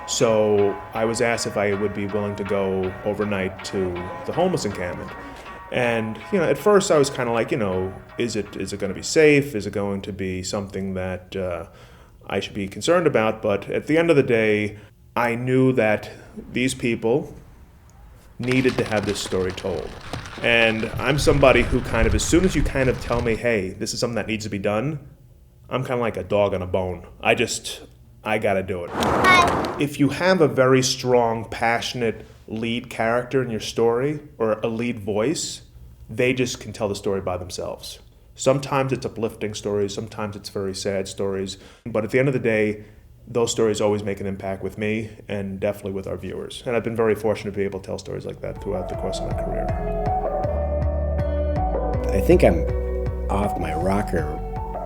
So I was asked if I would be willing to go overnight to the homeless encampment. And, at first I was kind of like, is it going to be safe? Is it going to be something that I should be concerned about? But at the end of the day, I knew that these people needed to have this story told. And I'm somebody who as soon as you tell me, hey, this is something that needs to be done, I'm kind of like a dog on a bone. I gotta do it. Hi. If you have a very strong, passionate lead character in your story, or a lead voice, they just can tell the story by themselves. Sometimes it's uplifting stories, sometimes it's very sad stories, but at the end of the day, those stories always make an impact with me and definitely with our viewers. And I've been very fortunate to be able to tell stories like that throughout the course of my career. I think I'm off my rocker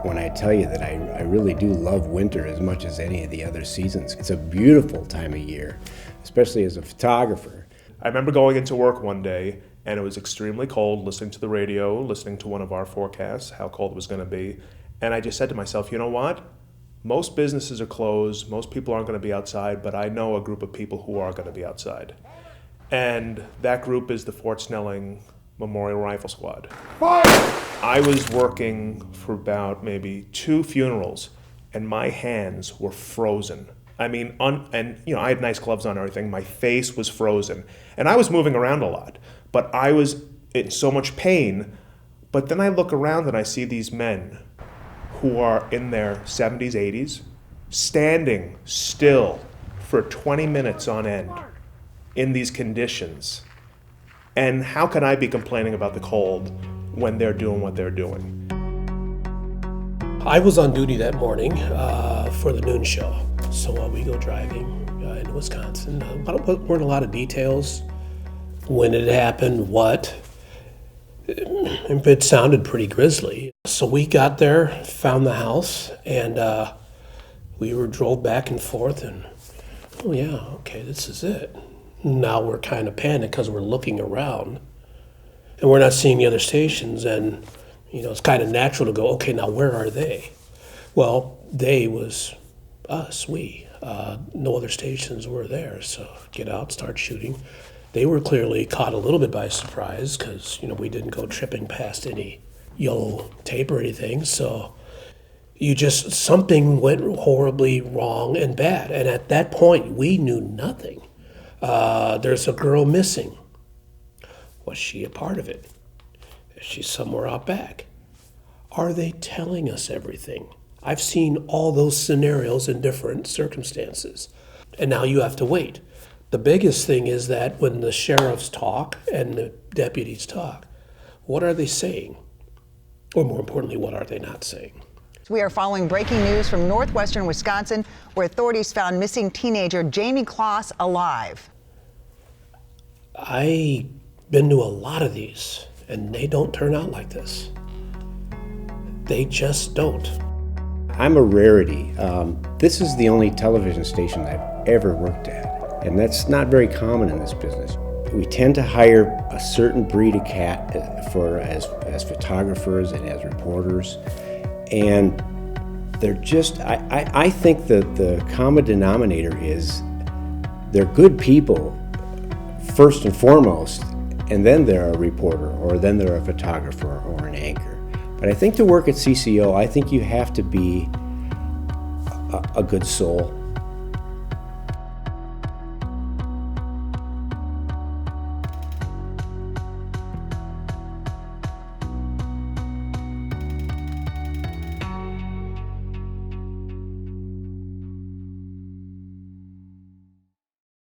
when I tell you that I really do love winter as much as any of the other seasons. It's a beautiful time of year, especially as a photographer. I remember going into work one day and it was extremely cold, listening to the radio, listening to one of our forecasts, how cold it was going to be. And I just said to myself, you know what? Most businesses are closed, most people aren't going to be outside, but I know a group of people who are going to be outside. And that group is the Fort Snelling Memorial Rifle Squad. Fire! I was working for about maybe 2 funerals, and my hands were frozen. I mean, I had nice gloves on and everything. My face was frozen, and I was moving around a lot, but I was in so much pain. But then I look around and I see these men who are in their 70s, 80s, standing still for 20 minutes on end in these conditions. And how can I be complaining about the cold when they're doing what they're doing? I was on duty that morning for the noon show. So we go driving into Wisconsin. Weren't a lot of details. When it happened, what. It sounded pretty grisly. So we got there, found the house, and we drove back and forth, and oh yeah, okay, this is it. Now we're kind of panicked because we're looking around, and we're not seeing the other stations, and it's kind of natural to go, okay, now where are they? Well, they was us, we. No other stations were there, so get out, start shooting. They were clearly caught a little bit by surprise because, we didn't go tripping past any yellow tape or anything. So something went horribly wrong and bad. And at that point, we knew nothing. There's a girl missing. Was she a part of it? Is she somewhere out back? Are they telling us everything? I've seen all those scenarios in different circumstances. And now you have to wait. The biggest thing is that when the sheriffs talk and the deputies talk, what are they saying? Or more importantly, what are they not saying? We are following breaking news from northwestern Wisconsin, where authorities found missing teenager JAYME alive. I've been to a lot of these, and they don't turn out like this. They just don't. I'm a rarity. This is the only television station I've ever worked at. And that's not very common in this business. We tend to hire a certain breed of cat as photographers and as reporters. And they're just, I think that the common denominator is they're good people first and foremost, and then they're a reporter, or then they're a photographer or an anchor. But I think to work at CCO, I think you have to be a good soul.